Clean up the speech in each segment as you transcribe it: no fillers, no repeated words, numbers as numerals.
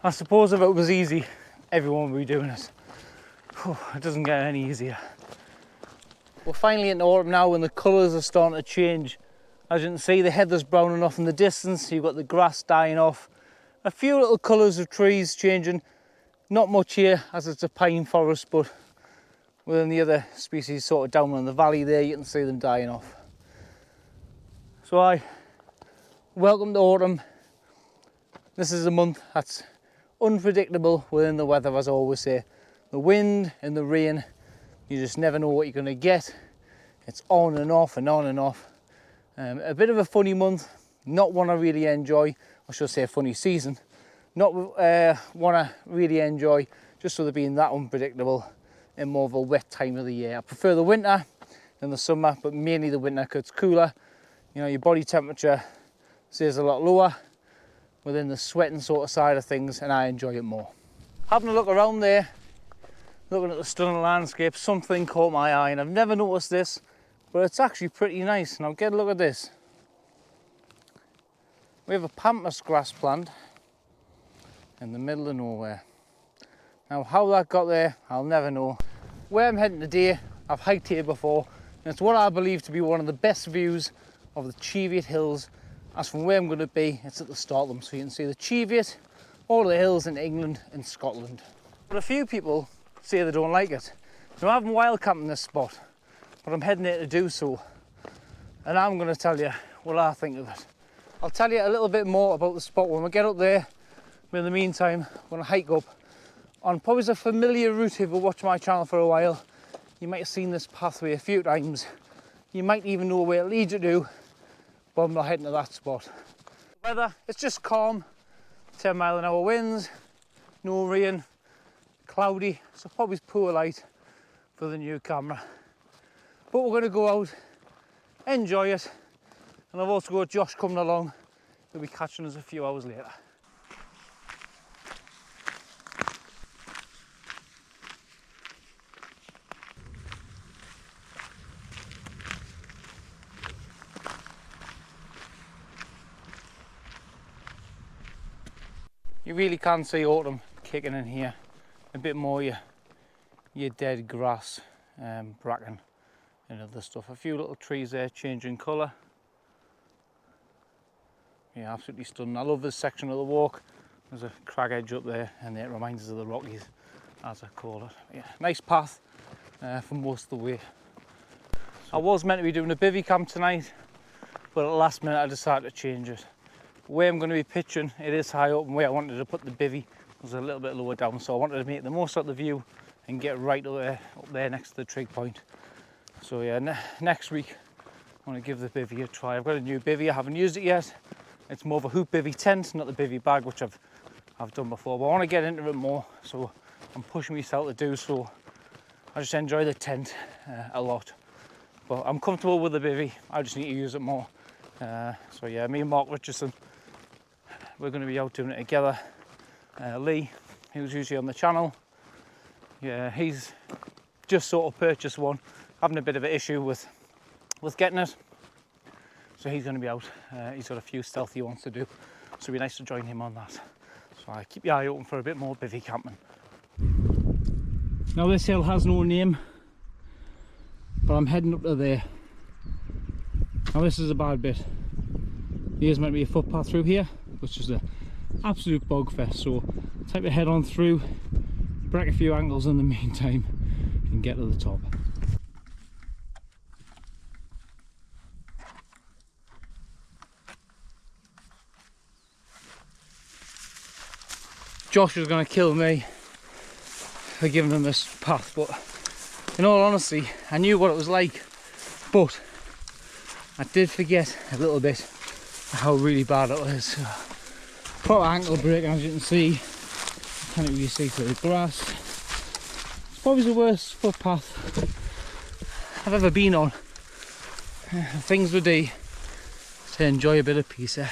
I suppose if it was easy, everyone would be doing it. It doesn't get any easier. We're finally into autumn now and the colours are starting to change. As you can see, the heather's browning off in the distance, you've got the grass dying off. A few little colours of trees changing. Not much here as it's a pine forest, but within the other species sort of down in the valley there, you can see them dying off. So welcome to autumn. This is a month that's unpredictable within the weather, as I always say. The wind and the rain, you just never know what you're going to get. It's on and off and on and off. A bit of a funny month, not one I really enjoy. I should say a funny season. Not one I really enjoy, just with it being that unpredictable and more of a wet time of the year. I prefer the winter than the summer, but mainly the winter because it's cooler. You know, your body temperature stays a lot lower within the sweating sort of side of things, and I enjoy it more. Having a look around there, looking at the stunning landscape, something caught my eye, and I've never noticed this, but it's actually pretty nice. Now get a look at this. We have a pampas grass plant in the middle of nowhere. Now how that got there, I'll never know. Where I'm heading today, I've hiked here before, and it's what I believe to be one of the best views of the Cheviot hills. As from where I'm going to be, it's at the start of them, so you can see the Cheviot, all the hills in England and Scotland. But a few people say they don't like it. Now I haven't wild camped in this spot, but I'm heading here to do so, and I'm going to tell you what I think of it. I'll tell you a little bit more about the spot when we get up there, but in the meantime I'm going to hike up on probably a familiar route. If you watch my channel for a while, you might have seen this pathway a few times. You might even know where it leads you to, but I'm not heading to that spot. The weather, it's just calm, 10-mile-an-hour winds, no rain, cloudy, so probably poor light for the new camera. But we're going to go out, enjoy it, and I've also got Josh coming along. He'll be catching us a few hours later. You really can see autumn kicking in here. A bit more your dead grass, bracken and other stuff. A few little trees there changing colour. Yeah, absolutely stunning. I love this section of the walk. There's a crag edge up there and it reminds us of the Rockies, as I call it. Yeah, nice path for most of the way. I was meant to be doing a bivvy camp tonight, but at the last minute I decided to change it. Where I'm going to be pitching, it is high up, and where I wanted to put the bivvy was a little bit lower down, so I wanted to make the most of the view and get right up there next to the trig point. So yeah, next week I'm going to give the bivvy a try. I've got a new bivvy, I haven't used it yet. It's more of a hoop bivvy tent, not the bivvy bag, which I've done before, but I want to get into it more, so I'm pushing myself to do so. I just enjoy the tent a lot, but I'm comfortable with the bivvy. I just need to use it more. So yeah, me and Mark Richardson, we're going to be out doing it together. Lee, he was usually on the channel. Yeah, he's just sort of purchased one, having a bit of an issue with getting it. So he's going to be out. He's got a few stealth he wants to do, so it'd be nice to join him on that. So I keep your eye open for a bit more bivvy camping. Now this hill has no name, but I'm heading up to there. Now this is a bad bit. There's meant to be a footpath through here, which is an absolute bog fest, so type of head on through, break a few ankles in the meantime and get to the top. Josh was going to kill me for giving him this path, but in all honesty I knew what it was like, but I did forget a little bit how really bad it was. Proper ankle breaking, as you can see. Can't really see through the grass. It's probably the worst footpath I've ever been on. Things would be to enjoy a bit of peace there.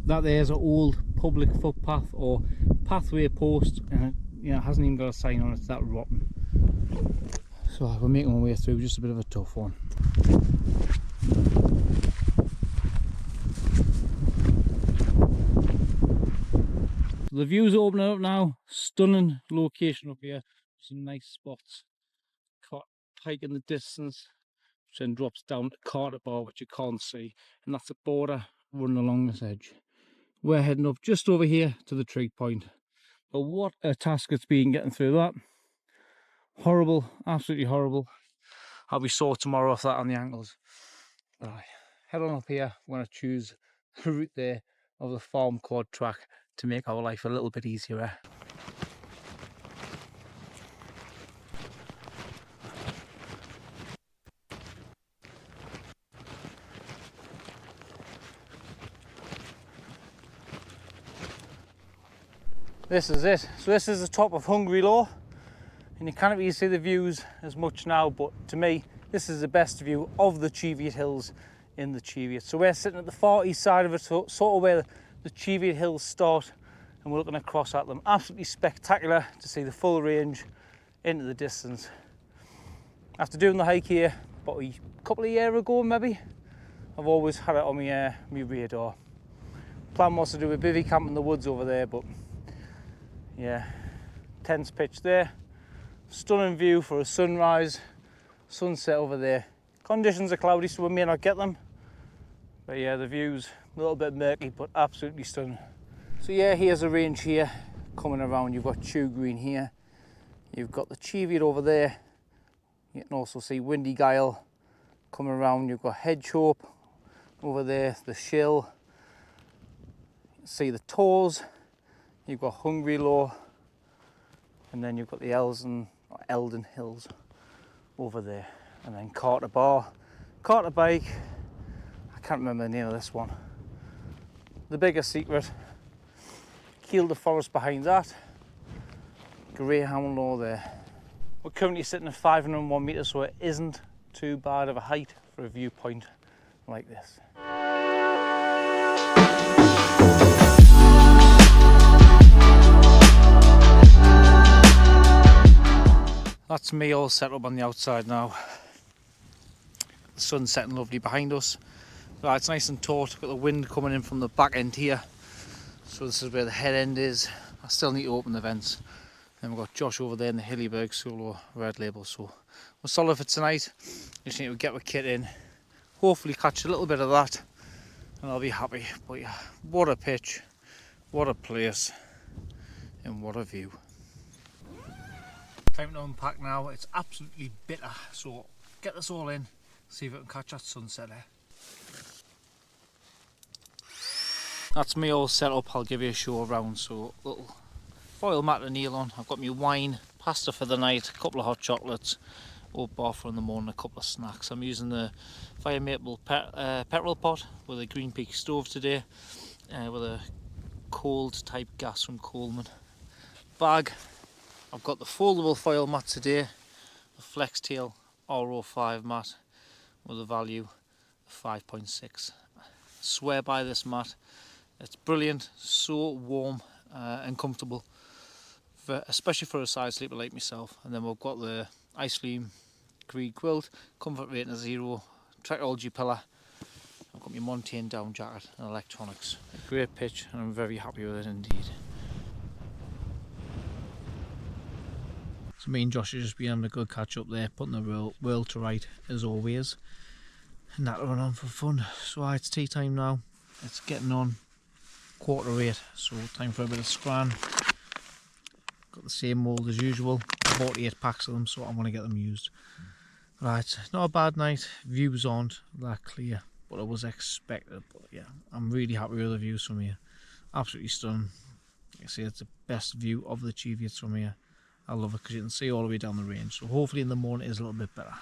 That there's an old public footpath or pathway post, and it hasn't even got a sign on it. It's that rotten. So we're making our way through, just a bit of a tough one. So the view's opening up now. Stunning location up here. Some nice spots. Pike in the distance, which then drops down to Carter Bar, which you can't see, and that's the border running along this edge. We're heading up just over here to the trig point. But what a task it's been getting through that. Horrible, absolutely horrible. I'll be sore tomorrow off that on the ankles. Right, head on up here. We're going to choose the route there of the farm quad track to make our life a little bit easier. This is it. So this is the top of Hungry Law, and you can't really see the views as much now, but to me this is the best view of the Cheviot Hills in the Cheviot. So we're sitting at the far east side of it, so sort of where the Cheviot Hills start, and we're looking across at them. Absolutely spectacular to see the full range into the distance. After doing the hike here about a couple of years ago maybe, I've always had it on my radar. Plan was to do a bivvy camp in the woods over there, but yeah, tents pitched there. Stunning view for a sunrise, sunset over there. Conditions are cloudy, so we may not get them, but yeah, the view's a little bit murky, but absolutely stunning. So yeah, here's a range here coming around. You've got Chew Green here, you've got the Cheviot over there, you can also see Windy Gyle coming around. You've got Hedgehope over there, the Shill, you can see the Tors, you've got Hungry Law, and then you've got the Eldon Hills over there, and then Carter Bar, Carter Bike. I can't remember the name of this one. The Bigger Secret, Kielder Forest behind that, Greyhound Law there. We're currently sitting at 501 metres, so it isn't too bad of a height for a viewpoint like this. That's me all set up on the outside now. The sun's setting lovely behind us. Right, it's nice and taut. Got the wind coming in from the back end here. So this is where the head end is. I still need to open the vents. Then we've got Josh over there in the Hillyberg Solo Red Label. So we're solid for tonight. Just need to get our kit in. Hopefully catch a little bit of that, and I'll be happy. But yeah, what a pitch, what a place, and what a view. Time to unpack now. It's absolutely bitter, so get this all in, see if we can catch that sunset there. That's me all set up. I'll give you a show around. So little foil mat to kneel on. I've got my wine, pasta for the night, a couple of hot chocolates, oat bar for in the morning, a couple of snacks. I'm using the Fire Maple petrol pot with a Green Peak stove today, with a cold type gas from Coleman. Bag, I've got the foldable foil mat today, the Flextail RO5 mat with a value of 5.6. Swear by this mat. It's brilliant, so warm and comfortable, especially for a side sleeper like myself. And then we've got the Ice-Fleam Creed quilt, comfort rating 0, Trekology pillar. I've got my Montane down jacket and electronics. A great pitch, and I'm very happy with it indeed. So me and Josh have just been having a good catch up there, putting the world to right as always, and that run on for fun. So it's tea time now. It's getting on 8:15, so time for a bit of scran. Got the same mould as usual, 48 packs of them, so I'm going to get them used. Right, not a bad night. Views aren't that clear, but it was expected. But yeah, I'm really happy with the views from here. Absolutely stunning. Like I say, it's the best view of the Cheviots from here. I love it because you can see all the way down the range. So hopefully in the morning it is a little bit better.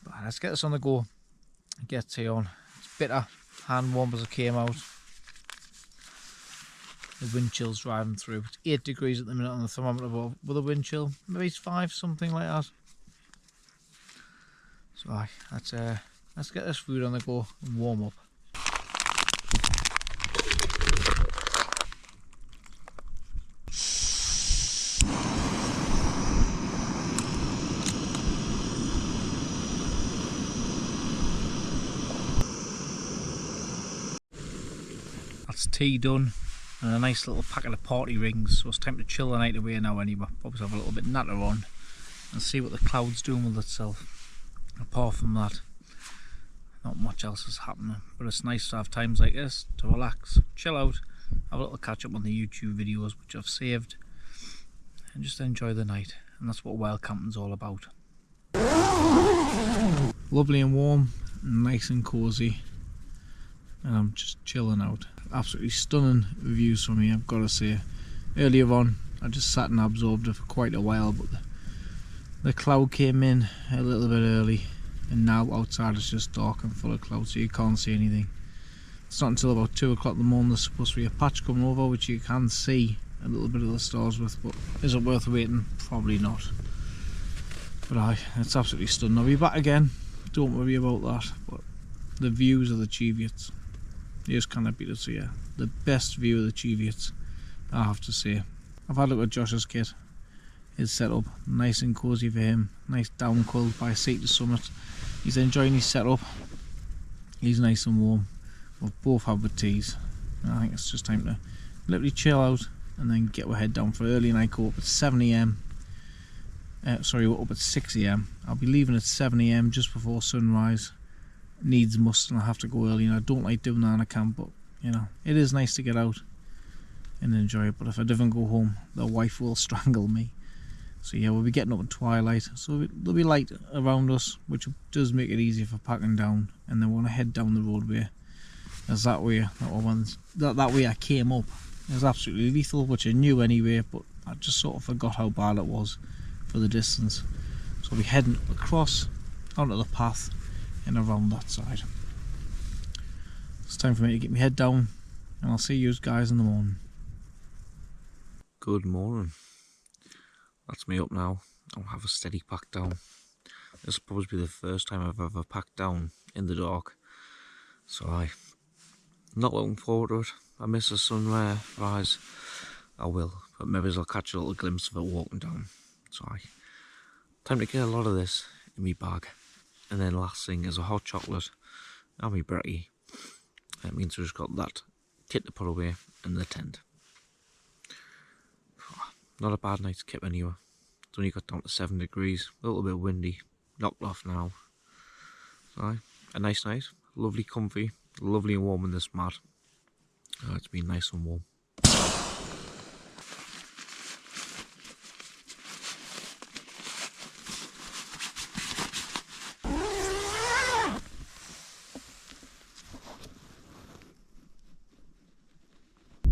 But let's get this on the go. Get tea on. It's bitter, hand warm as it came out. The wind chill's driving through. It's 8 degrees at the minute on the thermometer above, with a wind chill. Maybe it's 5, something like that. So let's get this food on the go and warm up. That's tea done. and a nice little packet of party rings, so it's time to chill the night away now anyway. Probably have a little bit natter on and see what the cloud's doing with itself. Apart from that, not much else is happening, but it's nice to have times like this to relax, chill out, have a little catch up on the YouTube videos which I've saved, and just enjoy the night. And that's what wild camping's all about. Lovely and warm, nice and cosy, and I'm just chilling out. Absolutely stunning views from here, I've got to say. Earlier on I just sat and absorbed it for quite a while, but the cloud came in a little bit early, and now outside it's just dark and full of clouds, so you can't see anything. It's not until about 2 o'clock in the morning there's supposed to be a patch coming over which you can see a little bit of the stars with, but is it worth waiting? Probably not. But aye, it's absolutely stunning. I'll be back again, don't worry about that. But the views of the Cheviots, you just cannot beat it. So yeah, the best view of the Cheviots, I have to say. I've had a look at Josh's kit. His setup, nice and cosy for him. Nice down quilt by sea to summit. He's enjoying his setup. He's nice and warm. We've both had with teas. I think it's just time to literally chill out and then get our head down for early night. Go up at 7 AM. Sorry, we're up at 6 AM. I'll be leaving at 7 AM just before sunrise. Needs must, and I have to go early, and I don't like doing that on a camp, but you know, it is nice to get out and enjoy it. But if I didn't go home, the wife will strangle me. So yeah, we'll be getting up at twilight, so there'll be light around us, which does make it easier for packing down. And then we want to head down the roadway, as that way I came up. It was absolutely lethal, which I knew anyway, but I just sort of forgot how bad it was for the distance. So I'll be heading across onto the path and around that side. It's time for me to get my head down, and I'll see you guys in the morning. Good morning. That's me up now. I'll have a steady pack down. This will probably be the first time I've ever packed down in the dark, so I'm not looking forward to it. I miss the sunrise, I will, but maybe I'll catch a little glimpse of it walking down. So time to get a lot of this in my bag. And then last thing is a hot chocolate and my brekkie. That means we've just got that kit to put away in the tent. Not a bad night's kit anyway. It's only got down to 7 degrees, a little bit windy, knocked off now. So a nice night, lovely comfy, lovely and warm in this mat. It's been nice and warm.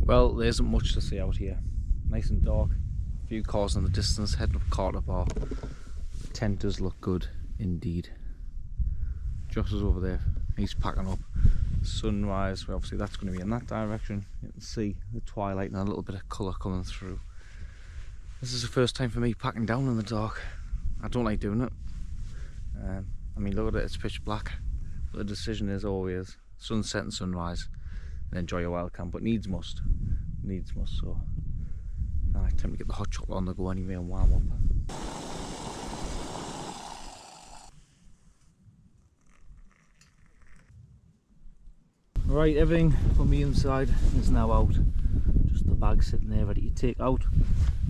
Well, there isn't much to see out here. Nice and dark, a few cars in the distance heading up Carter Bar. The tent does look good indeed. Josh is over there, he's packing up. Sunrise, well, obviously that's going to be in that direction. You can see the twilight and a little bit of colour coming through. This is the first time for me packing down in the dark. I don't like doing it. I mean, look at it, it's pitch black. But the decision is always sunset and sunrise and enjoy your wild camp, but needs must, so time to get the hot chocolate on the go anyway and warm up. Right, everything from the inside is now out. Just the bag sitting there ready to take out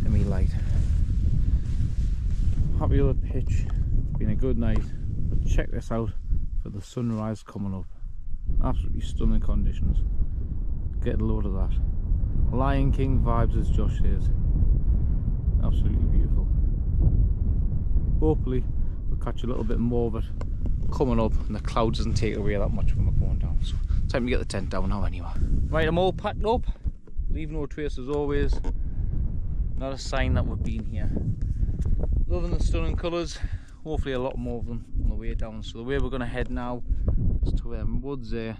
and me light. Happy with the pitch, been a good night, but check this out for the sunrise coming up. Absolutely stunning conditions. Get a load of that. Lion King vibes, as Josh says. Absolutely beautiful. Hopefully we'll catch a little bit more of it coming up and the clouds doesn't take away that much when we're going down. So time to get the tent down now anyway. Right, I'm all packed up. Leave no trace as always. Not a sign that we've been here. Loving the stunning colours. Hopefully a lot more of them on the way down. So the way we're going to head now is to woods there,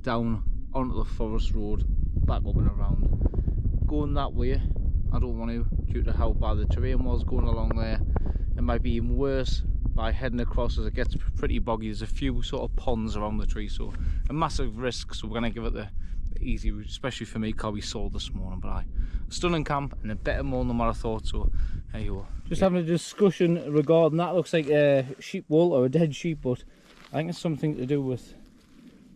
down onto the forest road, back up and around. Going that way, I don't want to, due to how bad the terrain was going along there. It might be even worse by heading across as it gets pretty boggy. There's a few sort of ponds around the tree, so a massive risk. So we're going to give it the easy route, especially for me because we saw this morning. But a stunning camp and a better morning than what I thought. So there you go. Just having a discussion regarding that. Looks like a sheep wool or a dead sheep, but I think it's something to do with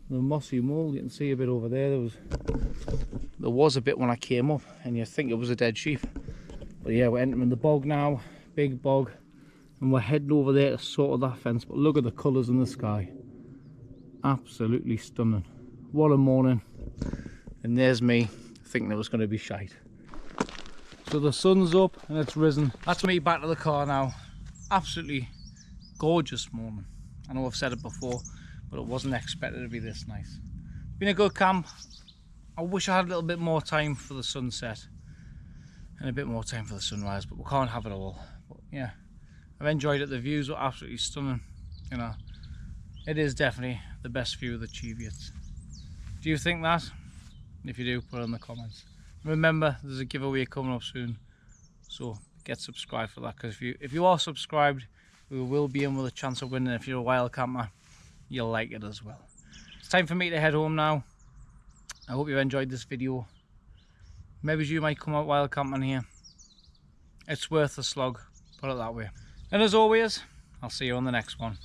the mossy mould. You can see a bit over there. There was a bit when I came up, and you think it was a dead sheep. But yeah, we're entering the bog now, big bog, and we're heading over there to sort of that fence. But look at the colours in the sky, absolutely stunning. What a morning. And there's me thinking it was going to be shite. So the sun's up and it's risen. That's me back to the car now. Absolutely gorgeous morning. I know I've said it before, but it wasn't expected to be this nice. Been a good camp. I wish I had a little bit more time for the sunset and a bit more time for the sunrise, but we can't have it all. But yeah, I've enjoyed it. The views were absolutely stunning. You know, it is definitely the best view of the Cheviot. Do you think that? If you do, put it in the comments. Remember, there's a giveaway coming up soon, so get subscribed for that, because if you are subscribed, we will be in with a chance of winning. If you're a wild camper, you'll like it as well. It's time for me to head home now. I hope you enjoyed this video. Maybe you might come out wild camping here. It's worth the slog, put it that way. And as always, I'll see you on the next one.